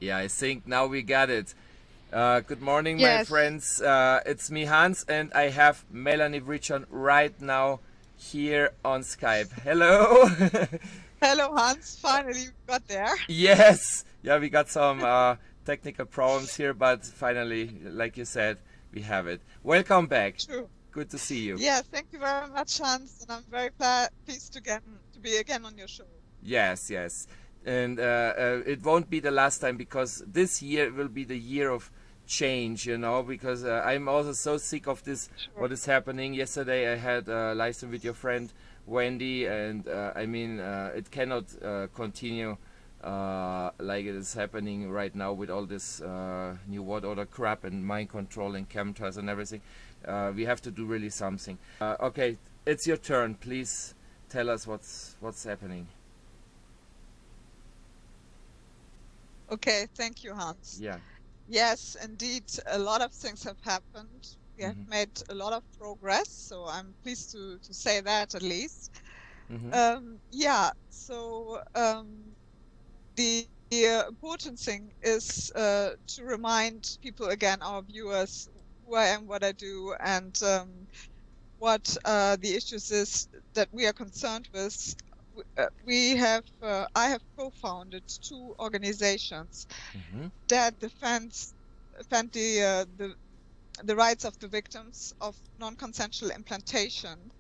Yeah, I think now we got it. Good morning, my Yes. friends. It's me, Hans, and I have Melanie Vritschan right now here on Skype. Hello. Hello, Hans. Finally, we got there. Yes. Yeah, we got some technical problems here, but finally, like you said, we have it. Welcome back. True. Good to see you. Yeah, thank you very much, Hans, and I'm very pleased to be again on your show. Yes, yes. And it won't be the last time because this year will be the year of change, because I'm also so sick of this, Sure. what is happening. Yesterday I had a live stream with your friend Wendy, and it cannot continue like it is happening right now with all this new world order crap and mind control and chemtrails and everything. We have to do really something. Okay, it's your turn. Please tell us what's happening. Okay, thank you, Hans. Yeah. Yes, indeed, a lot of things have happened. We have Mhm. made a lot of progress, so I'm pleased to say that at least. Mhm. Yeah, so the important thing is to remind people again, our viewers, who I am, what I do, and what the issues is that we are concerned with. I have co-founded two organizations Mhm. that defend the rights of the victims of non-consensual implantation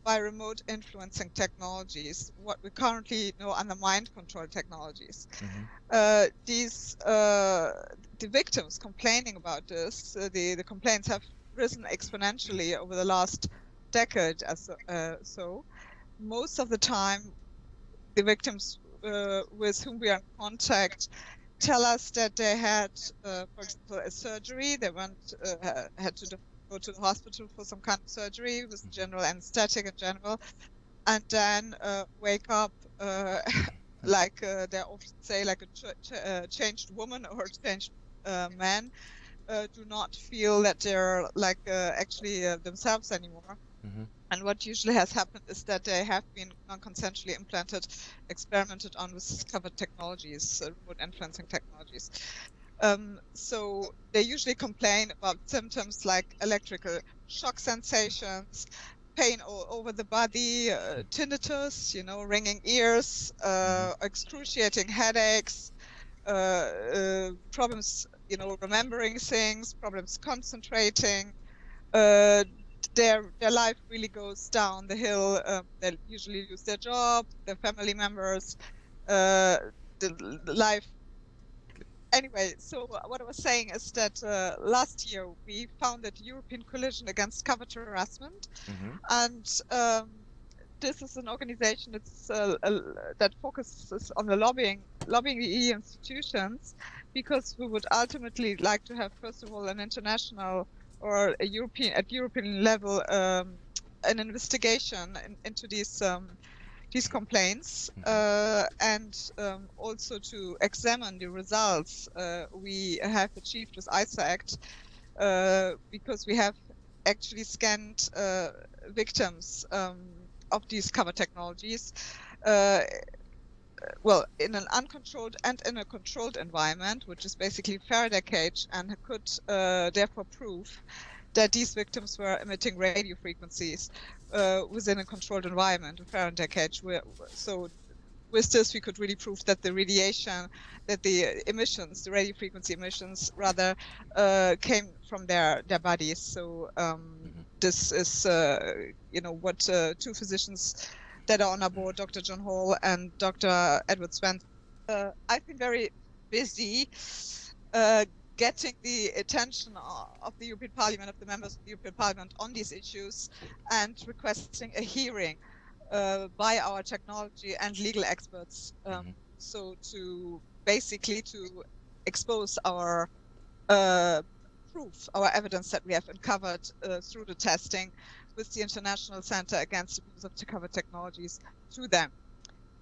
by remote influencing technologies, what we currently know under mind control technologies. Mhm. The victims complaining about this, the complaints have risen exponentially over the last decade so. Most of the time, the victims with whom we are in contact tell us that they had, for example, a surgery. They had to go to the hospital for some kind of surgery with general anesthetic in general, and then wake up like they often say, like a changed woman or a changed man. Do not feel that they're like actually themselves anymore. Mhm. And what usually has happened is that they have been non-consensually experimented on with covered technologies, remote influencing technologies. So they usually complain about symptoms like electrical shock sensations, pain all over the body, tinnitus, ringing ears, excruciating headaches, problems, remembering things, problems concentrating. Their life really goes down the hill. They usually lose their job, their family members, the life. Anyway, so what I was saying is that last year we founded European Coalition Against Covert Harassment, Mhm. and this is an organization that focuses on the lobbying the EU institutions, because we would ultimately like to have, first of all, an international or at European level an investigation into these complaints, and also to examine the results we have achieved with ICAACT, because we have actually scanned victims of these cover technologies, well, in an uncontrolled and in a controlled environment, which is basically Faraday cage, and could therefore prove that these victims were emitting radio frequencies within a controlled environment, a Faraday cage. So with this, we could really prove that the radiation, that the emissions, the radio frequency emissions, rather came from their bodies. So this is, what two physicians that are on our board, Dr. John Hall and Dr. Edward Swenson. I've been very busy getting the attention of the European Parliament, of the members of the European Parliament on these issues, and requesting a hearing by our technology and legal experts. So to basically to expose our proof, our evidence that we have uncovered through the testing with the International Center Against Abuse of Covered Technologies to them.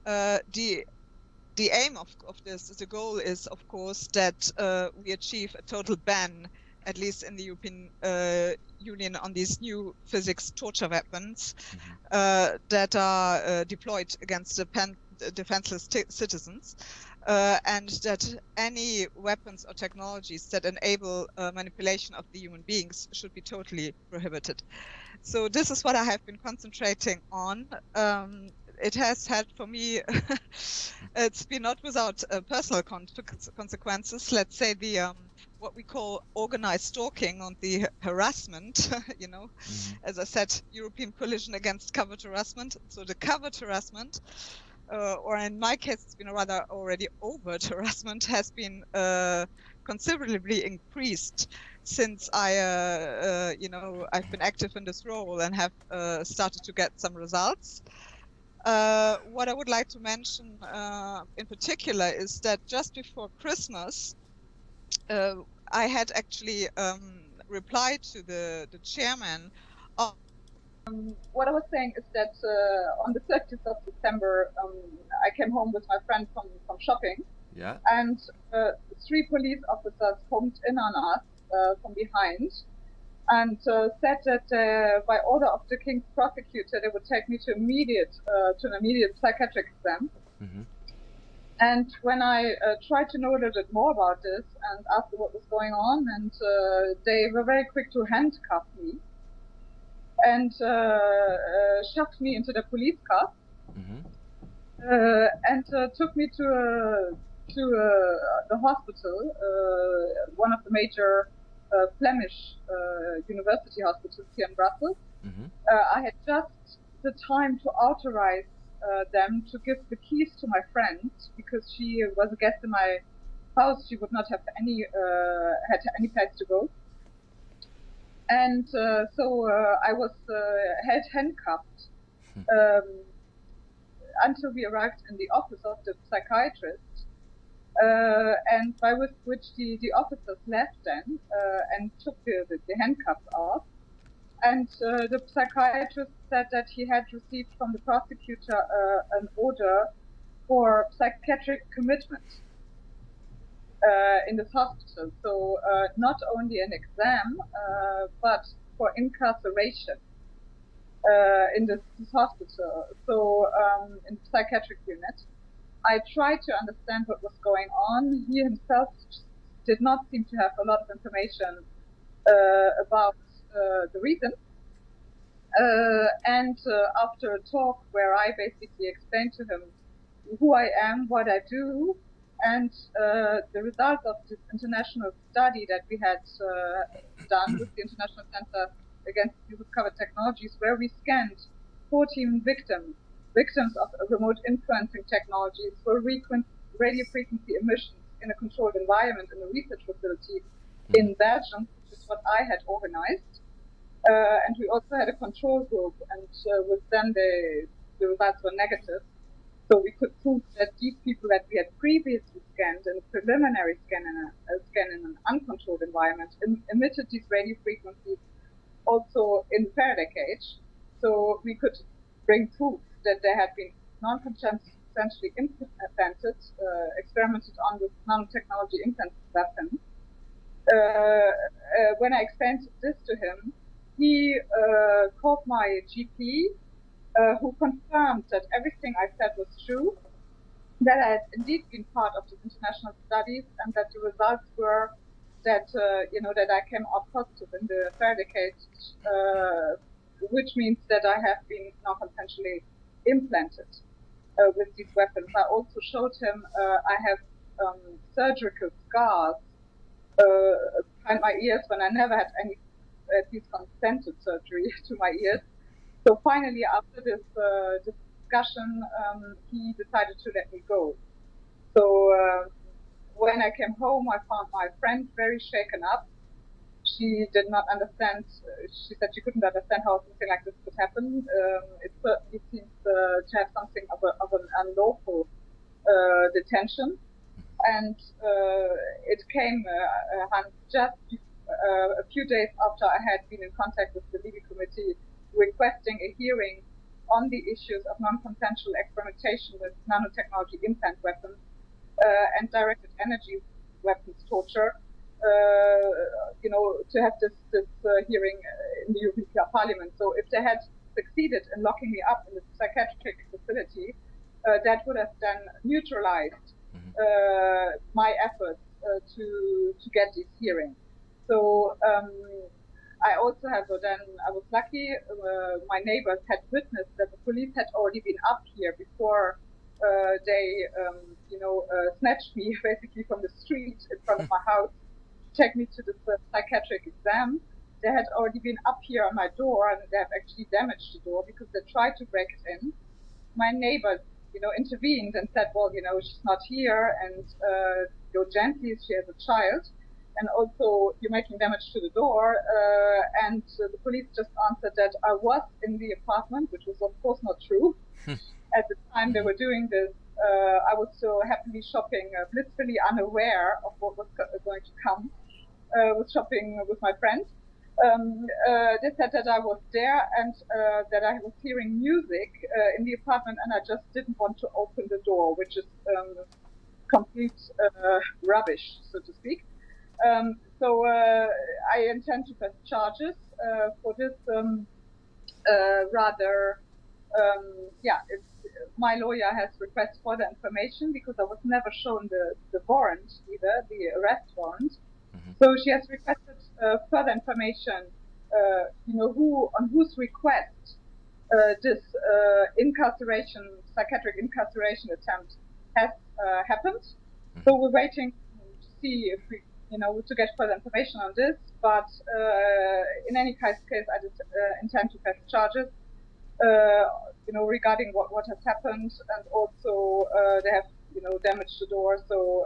The aim of this, the goal is, of course, that we achieve a total ban, at least in the European Union, on these new physics torture weapons that are deployed against defenseless citizens, and that any weapons or technologies that enable manipulation of the human beings should be totally prohibited. So this is what I have been concentrating on. It has had for me, it's been not without personal consequences. Let's say the what we call organized stalking and the harassment, as I said, European Coalition Against Covert Harassment. So the covert harassment, or in my case, it's been a rather already overt harassment, has been considerably increased since I've been active in this role and have started to get some results. What I would like to mention in particular is that just before Christmas, I had actually replied to the chairman. What I was saying is that on the 30th of December, I came home with my friend from shopping. Yeah. And 3 police officers homed in on us from behind and said that by order of the King's prosecutor, they would take me to an immediate psychiatric exam. Mm-hmm. And when I tried to know a little bit more about this and asked what was going on, and they were very quick to handcuff me and shoved me into the police car. Mm-hmm. And took me to the hospital, one of the major Flemish university hospitals here in Brussels. Mm-hmm. I had just the time to authorize them to give the keys to my friend because she was a guest in my house. She would not have any place to go. And so I was handcuffed until we arrived in the office of the psychiatrist, and by which the officers left then and took the handcuffs off. And the psychiatrist said that he had received from the prosecutor an order for psychiatric commitment in this hospital. So not only an exam, but for incarceration in this hospital. So in the psychiatric unit. I tried to understand what was going on. He himself did not seem to have a lot of information about the reason. And after a talk where I basically explained to him who I am, what I do, and the results of this international study that we had done with the International Center Against the Use of Covert Technologies, where we scanned 14 victims of remote influencing technologies for radio frequency emissions in a controlled environment in a research facility in Belgium, which is what I had organized. And we also had a control group, and with them the results were negative. So we could prove that these people that we had previously scanned in a preliminary scan in an uncontrolled environment emitted these radio frequencies also in the Faraday cage. So we could bring proof that they had been non-consensually implanted, experimented on with nanotechnology implanted weapons. When I explained this to him, he called my GP, who confirmed that everything I said was true, that I had indeed been part of these international studies, and that the results were that that I came out positive in the Faraday cage, which means that I have been non-consensually implanted with these weapons. I also showed him I have surgical scars behind my ears when I never had any, at least consented surgery to my ears. So finally, after this discussion, he decided to let me go. So when I came home, I found my friend very shaken up. She did not understand. She said she couldn't understand how something like this could happen. It certainly seems to have something of an unlawful detention. And it came just a few days after I had been in contact with the Libby Committee requesting a hearing on the issues of non-consensual experimentation with nanotechnology implant weapons and directed energy weapons torture, to have this hearing in the European Parliament. So if they had succeeded in locking me up in the psychiatric facility, that would have neutralized my efforts to get this hearing. So I also have then I was lucky. My neighbors had witnessed that the police had already been up here before they snatched me basically from the street in front of my house to take me to the psychiatric exam. They had already been up here on my door, and they have actually damaged the door because they tried to break it in. My neighbors, intervened and said, well, she's not here, and go gently, she has a child, and also you're making damage to the door. And the police just answered that I was in the apartment, which was of course not true. At the time they were doing this, I was so happily shopping, blissfully unaware of what was going to come. Was shopping with my friends. They said that I was there and that I was hearing music in the apartment, and I just didn't want to open the door, which is complete rubbish, so to speak. So I intend to press charges for this rather. My lawyer has requested further information because I was never shown the warrant either, the arrest warrant. So she has requested further information, on whose request this psychiatric incarceration attempt has happened. So we're waiting to see if we, to get further information on this. But in any case, I just intend to press charges, regarding what has happened, and also they have, damaged the door. So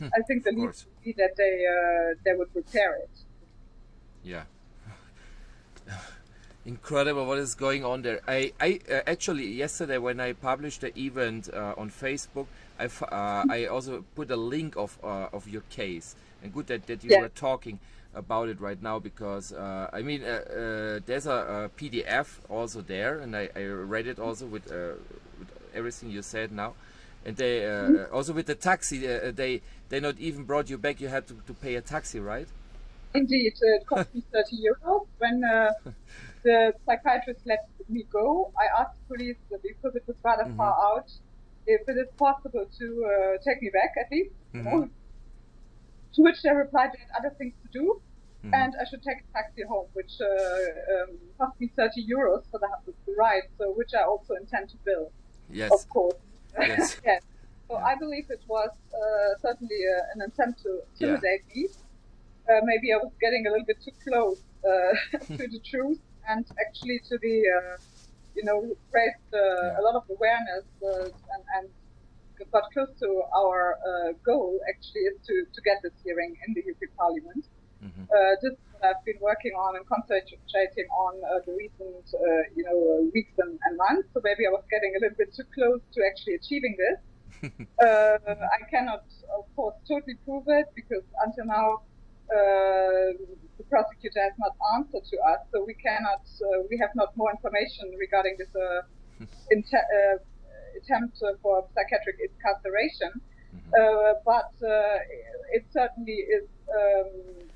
I think the least would be that they would repair it. Yeah. Incredible what is going on there. I actually yesterday when I published the event on Facebook, I also put a link of your case, and good that you were talking about it right now, because there's a PDF also there, and I read it also with everything you said now. And they also with the taxi, they not even brought you back. You had to pay a taxi, right? Indeed, it cost me 30 euros. When the psychiatrist let me go, I asked the police, because it was rather far out, if it is possible to take me back at least. To which they replied they had other things to do, and I should take a taxi home, which cost me 30 euros for the ride, so which I also intend to bill. Yes. Of course. Yes. Yes. So I believe it was certainly an attempt to intimidate me. Maybe I was getting a little bit too close to the truth, and actually to the, raised a lot of awareness and got close to our goal. Actually, is to get this hearing in the European Parliament. This is what I've been working on and concentrating on the recent, weeks and months. So maybe I was getting a little bit too close to actually achieving this. I cannot, of course, totally prove it, because until now the prosecutor has not answered to us. So we cannot, we have not more information regarding this attempt for psychiatric incarceration. But it certainly is,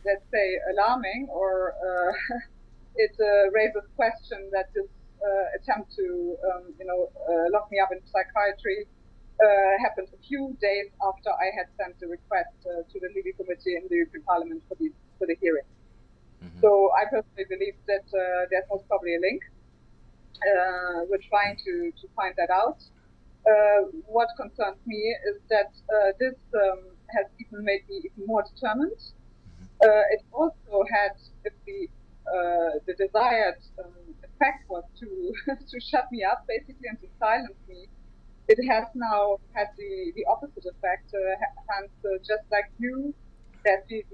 let's say, alarming, or it raises question that this attempt to, lock me up in psychiatry happened a few days after I had sent the request to the Legal Committee in the European Parliament for the hearing. So I personally believe that there's most probably a link. We're trying to find that out. What concerns me is that this has even made me even more determined. It also had, if the desired effect was to shut me up, basically, and to silence me, it has now had the opposite effect. And just like you, there's been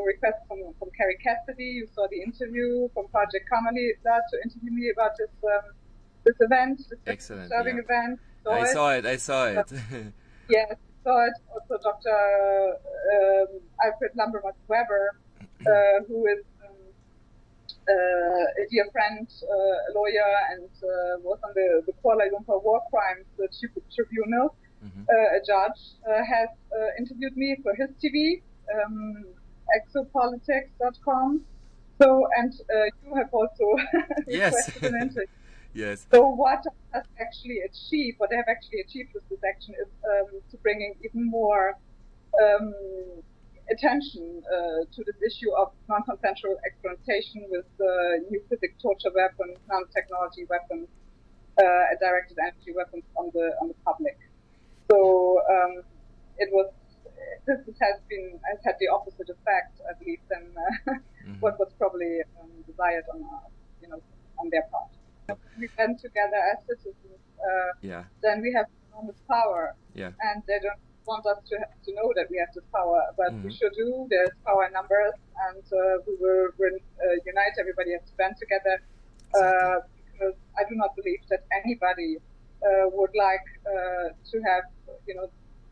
requests from Carrie Cassidy. You saw the interview from Project Kamali to interview me about this event, this excellent disturbing event. I saw it. Yes, saw it. Also, Dr. Alfred Lambermans-Weber, who is a dear friend, a lawyer, and was on the Kuala Lumpur War Crimes Tribunal, a judge, has interviewed me for his TV, exopolitics.com. So, and you have also requested an interview. Yes. So what has actually achieved, what they have actually achieved with this action is to bringing even more attention to this issue of non-consensual experimentation with new physics torture weapons, nanotechnology weapons, directed energy weapons on the public. So it was. This has had the opposite effect, at least, than what was probably desired on their part. We band together as citizens, then we have enormous power, and they don't want us to know that we have this power, but we sure do. There's power in numbers, and we will unite. Everybody has to band together, because I do not believe that anybody would like to have,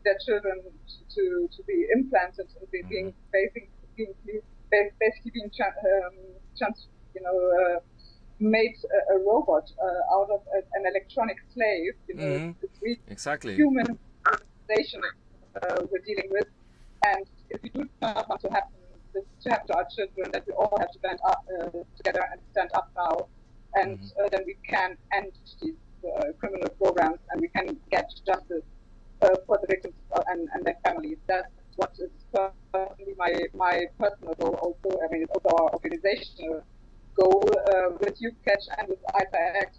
their children to be implanted and being basically being made a robot out of an electronic slave. It's really exactly human civilization we're dealing with, and if we do not want to happen to our children, that we all have to band up together and stand up now, and then we can end these criminal programs, and we can get justice for the victims and their families. That's what is personally my personal goal. Also, I mean, it's also our organizational goal with EUCACH and with ICAACT.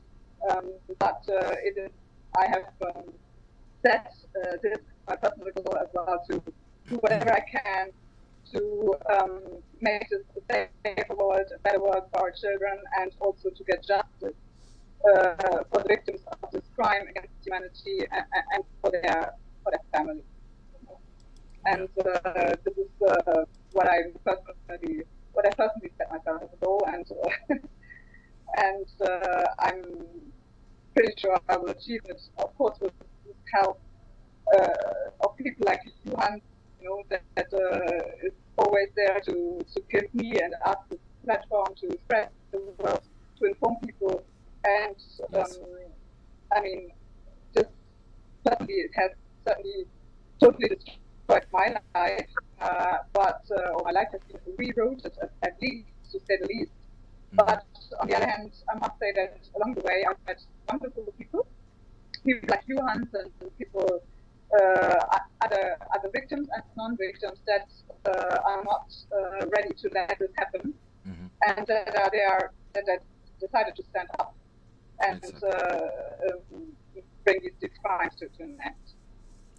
But it is, I have set this my personal goal as well to do whatever I can to make this a safer world, a better world for our children, and also to get justice for the victims of this crime against humanity and for their families. And this is what I personally set myself as a goal, and I'm pretty sure I will achieve it. Of course, with help of people like you, Hans, that is always there to give me and us this platform to spread the word, to inform people. And I mean, just certainly it has certainly totally destroyed my life, but my life has been rewrote at least, to say the least. But on the other hand, I must say that along the way I've met wonderful people like you, Hans, and people, other victims and non-victims that are not ready to let this happen, and that are there, that decided to stand up and bring these crimes to an end.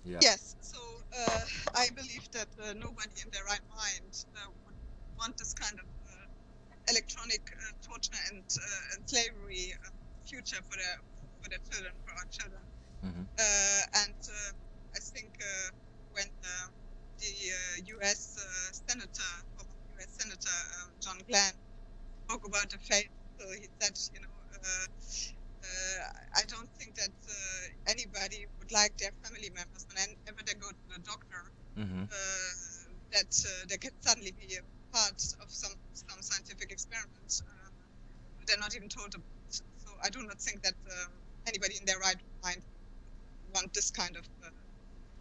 Yeah. Yes, so I believe that nobody in their right mind would want this kind of electronic torture and slavery future for their children, for our children. And I think when the U.S. Senator John Glenn spoke about the faith, so he said, I don't think that anybody would like their family members, whenever they go to the doctor, that they can suddenly be a part of some scientific experiment. They're not even told about it. So I do not think that anybody in their right mind want this kind of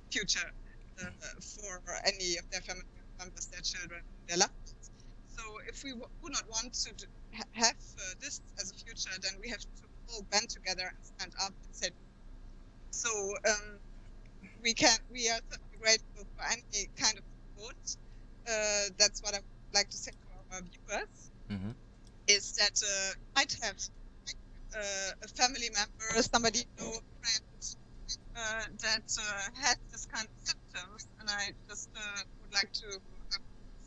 future for any of their family members, their children, their loved ones. So if we do not want to have this as a future, then we have to all band together and stand up and say. So we are certainly grateful for any kind of support. That's what I would like to say to our viewers. Is that might have a family member, somebody you know, a friend that has this kind of symptoms, and I just would like to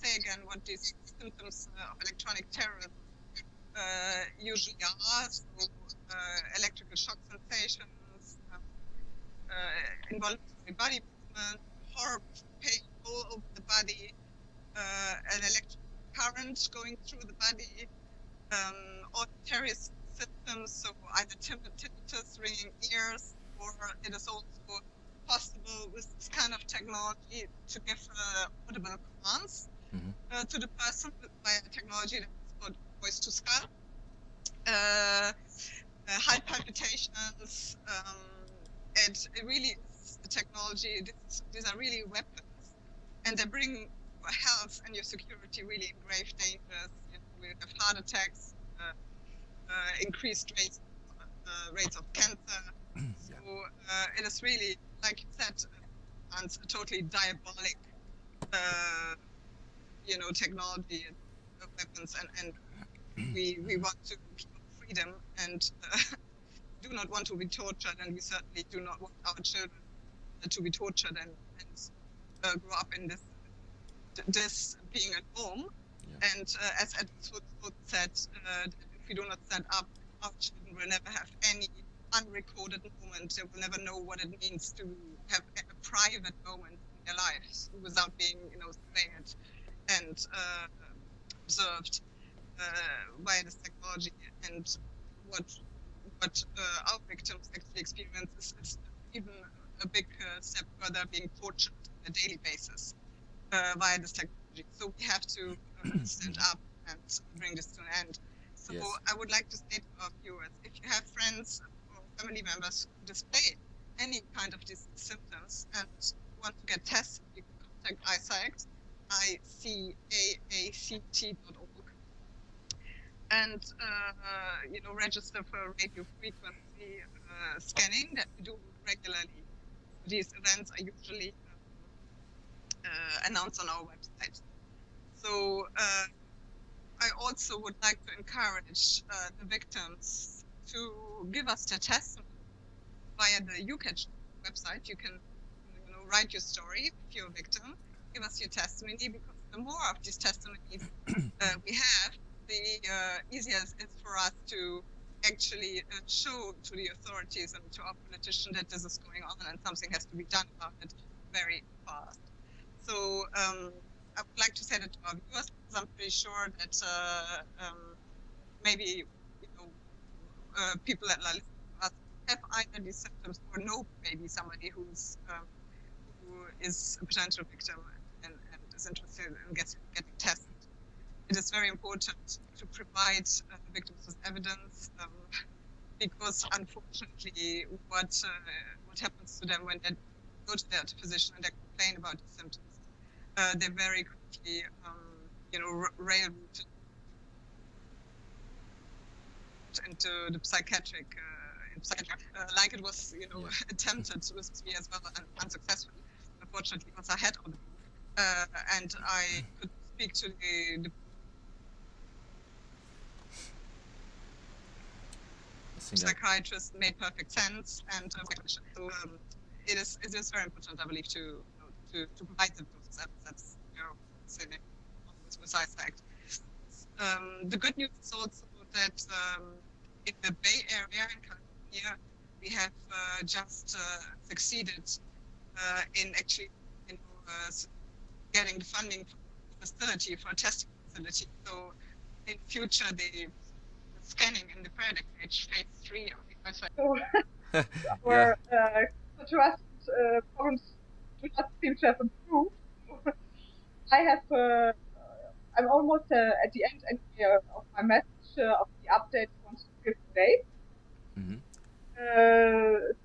say again what these symptoms of electronic terror usually are. So electrical shock sensations, involuntary body movement, horrible pain all over the body, an electric current going through the body, auditory symptoms, so either tinnitus, ringing ears, or it is also possible with this kind of technology to give audible commands to the person via technology that is called voice to skull. Heart palpitations, and it really is a technology. These are really weapons, and they bring your health and your security really in grave dangers. We have heart attacks, increased rates rates of cancer. So it is really, like you said, a totally diabolic, technology and weapons, and we want to keep freedom and do not want to be tortured, and we certainly do not want our children to be tortured and grow up in this being a norm. Yeah. And as Edward said, if we do not stand up, our children will never have any unrecorded moment. They will never know what it means to have a private moment in their lives without being, surveilled and observed by this technology. And what our victims actually experience is even a big step further, being tortured on a daily basis via this technology. So we have to stand up and bring this to an end. So yes. I would like to say to our viewers, if you have friends or family members who display any kind of these symptoms and want to get tested, you can contact ICAACT, ICAACT.org, and register for radio frequency scanning that we do regularly. These events are usually announced on our website. So I also would like to encourage the victims to give us their testimony via the EUCACH website. You can write your story if you're a victim, give us your testimony, because the more of these testimonies we have, the easier it is for us to actually show to the authorities and to our politicians that this is going on and something has to be done about it very fast. So I would like to say that to our viewers, because I'm pretty sure that maybe people that are listening to us have either these symptoms or know maybe somebody who is a potential victim and is interested in getting tested. It is very important to provide victims with evidence, because unfortunately, what happens to them when they go to their physician and they complain about the symptoms, they're very quickly, railroaded into the psychiatric, like it was, attempted with me as well and unsuccessfully. Unfortunately, once I had on the book, and I could speak to the psychiatrist, made perfect sense, and so it is very important, I believe, to provide those evidence. With ICAACT. The good news is also that in the Bay Area in California, we have just succeeded in actually getting the funding for a facility, for a testing facility. So in future, the scanning in the Faraday cage phase 3 of the website. So our trust problems do not seem to have improved. I'm almost at the end of my message of the update I want to give today. Mm-hmm.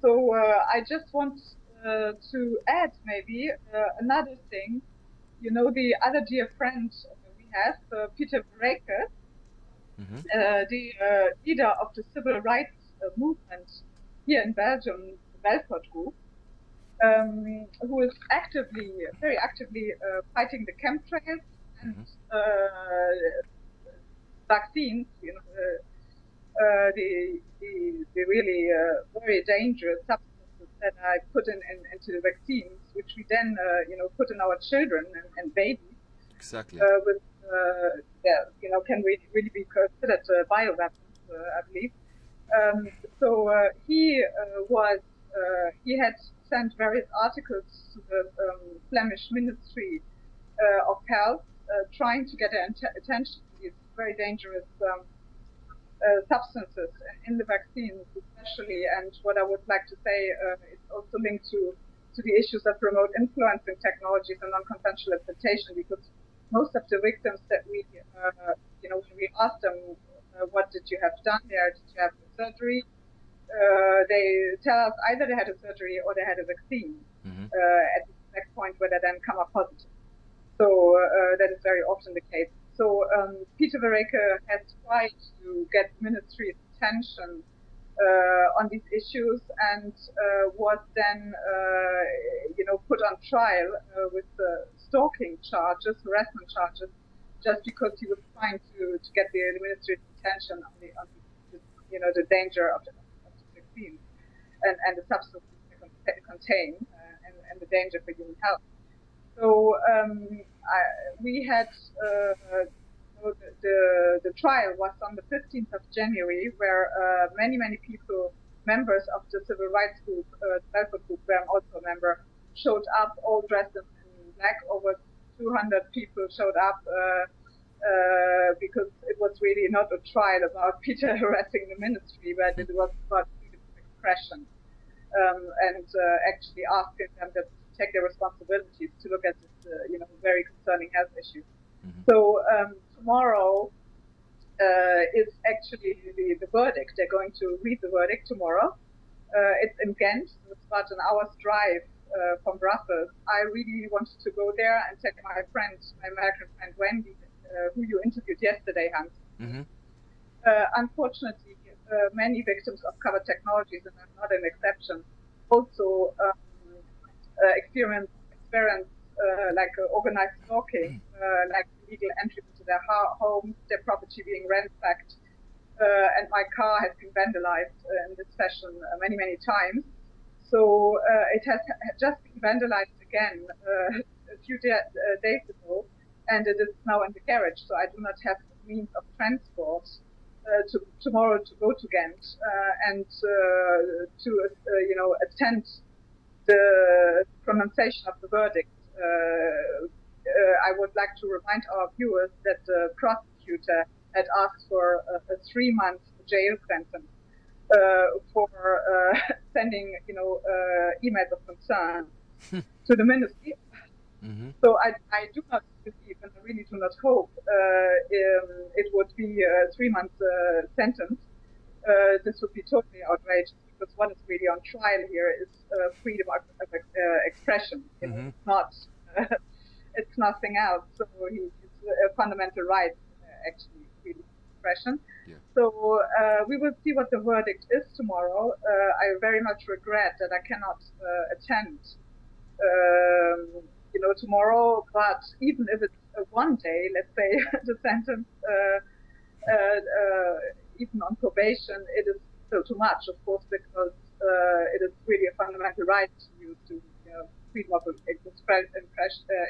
So I just want to add maybe another thing. The other dear friend we have, Peter Vritschan, mm-hmm. The leader of the civil rights movement here in Belgium, the Belfort Group, who is very actively fighting the chemtrails and vaccines, the really very dangerous substances that are put into the vaccines, which we then put in our children and babies. Exactly. Can really be considered bioweapons, I believe. So he had sent various articles to the Flemish Ministry of Health, trying to get attention to these very dangerous substances in the vaccines, especially. And what I would like to say is also linked to the issues of remote influencing technologies and non-consensual implantation, because most of the victims that we, when we ask them, what did you have done there? Did you have a surgery? They tell us either they had a surgery or they had a vaccine at the next point where they then come up positive. So that is very often the case. So Peter Vritschan has tried to get ministry's attention on these issues, and was then, put on trial with stalking charges, harassment charges, just because he was trying to get the ministry's attention on the the danger of the vaccine and the substances they contain and the danger for human health. So we had the trial was on the 15th of January, where many people, members of the civil rights group, the Belfort group, where I'm also a member, showed up, all dressed in black. Over 200 people showed up because it was really not a trial about Peter harassing the ministry, but it was about freedom of expression, and actually asking them to take their responsibilities to look at this, very concerning health issue. Mm-hmm. So tomorrow is actually the verdict. They're going to read the verdict tomorrow. It's in Ghent. It's about an hour's drive from Brussels. I really wanted to go there and take my American friend Wendy, who you interviewed yesterday, Hans. Mm-hmm. Unfortunately, many victims of covered technologies, and I'm not an exception, also experience like organized stalking, like illegal entry into their homes, their property being ransacked, and my car has been vandalized in this fashion many times. So it has just been vandalized again a few days ago, and it is now in the garage. So I do not have means of transport tomorrow to go to Ghent and to attend the pronunciation of the verdict. I would like to remind our viewers that the prosecutor had asked for a 3-month jail sentence for sending, emails of concern to the ministry. Mm-hmm. So I do not believe, and I really do not hope, it would be a 3-month sentence. This would be totally outrageous, because what is really on trial here is freedom of expression. Mm-hmm. It's not. It's nothing else. So it's a fundamental right, actually, freedom of expression. Yeah. So we will see what the verdict is tomorrow. I very much regret that I cannot attend, tomorrow. But even if it's one day, let's say, the sentence, even on probation, it is still too much, of course, because it is really a fundamental right to freedom of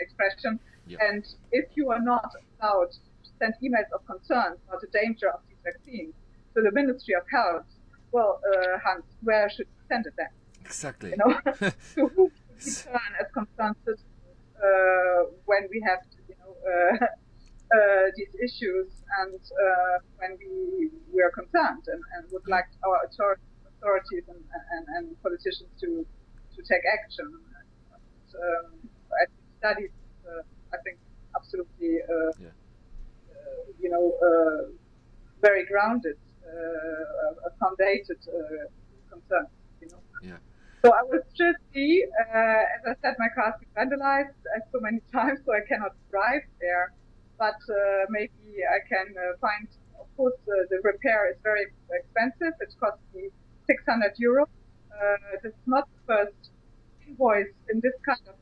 expression. Yeah. And if you are not allowed to send emails of concern about the danger of these vaccines to the Ministry of Health, well, Hans, where should you send it then? Exactly. To who should we turn as concerned citizens when we have these issues and when we are concerned and would like our authorities and politicians to take action. I studied, I think, absolutely, very grounded, founded concerns. Yeah. So I will still see. As I said, my car has been vandalized so many times, so I cannot drive there. But maybe I can find. Of course, the repair is very expensive. It cost me €600. This is not the first invoice in this kind of,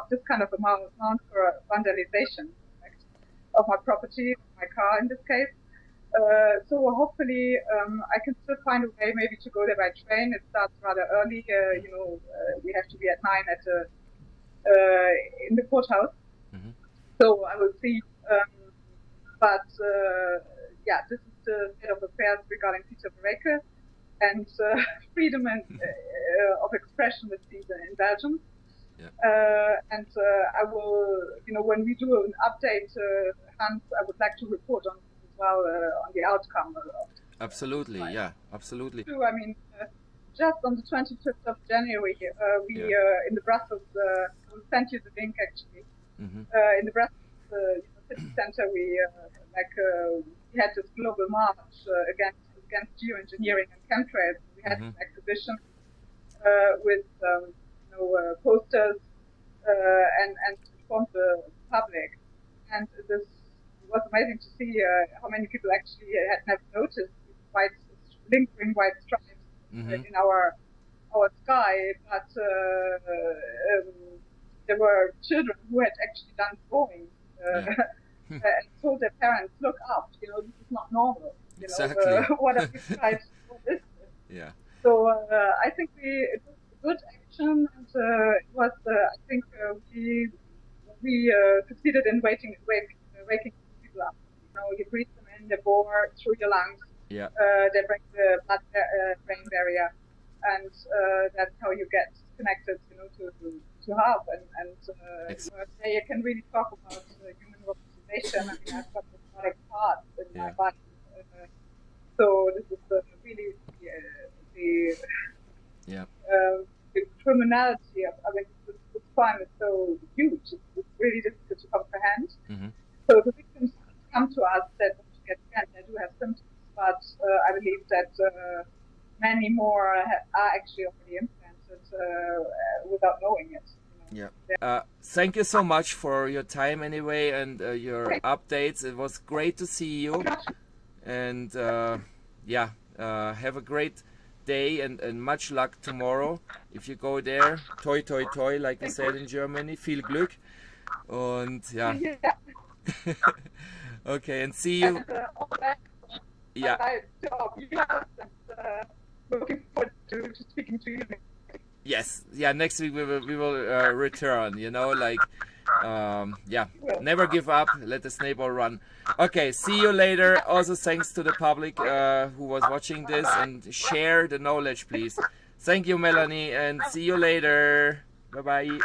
this kind of amount for vandalization of my property, my car in this case. So hopefully I can still find a way maybe to go there by train. It starts rather early. We have to be at 9 in the courthouse. Mm-hmm. So I will see. This is the state of affairs regarding Peter Verreke and freedom of expression with Caesar in Belgium. Yeah. I will, when we do an update, Hans, I would like to report on this as well, on the outcome of absolutely, yeah, absolutely. I mean, just on the 25th of January, we in the Brussels, we'll send you the link actually. Mm-hmm. In the Brussels city center, we had this global march against geoengineering and chemtrails. We had an exhibition with posters and informed the public. And this was amazing to see how many people actually had never noticed quite lingering white stripes in our sky, but there were children who had actually done drawings and told their parents, "Look up, this is not normal. Exactly. What are these stripes? What is this?" Yeah. So I think it was a good action, and it was I think we succeeded in waking people up. You breathe them in, they bore through your lungs. Yeah. They break the blood-brain barrier, and that's how you get connected, to H.A.A.R.P. And today you can really talk about human robotization. I mean, I've got robotic parts in my body, so this is really the criminality of. I mean, this crime is so huge; it's really difficult to comprehend. So the victims come to us that get scanned. They do have symptoms, but I believe that many more are actually already implanted without knowing it. Yeah. Thank you so much for your time anyway and your updates. It was great to see you. And have a great day and much luck tomorrow. If you go there, toi toi toi, like we said in Germany, viel Glück. Und ja. Okay, and see you. Looking forward to speaking to you. Yes, next week we will return, never give up, let the snowball run. Okay, see you later. Also thanks to the public who was watching this, and share the knowledge, please. Thank you, Melanie, and see you later. Bye-bye.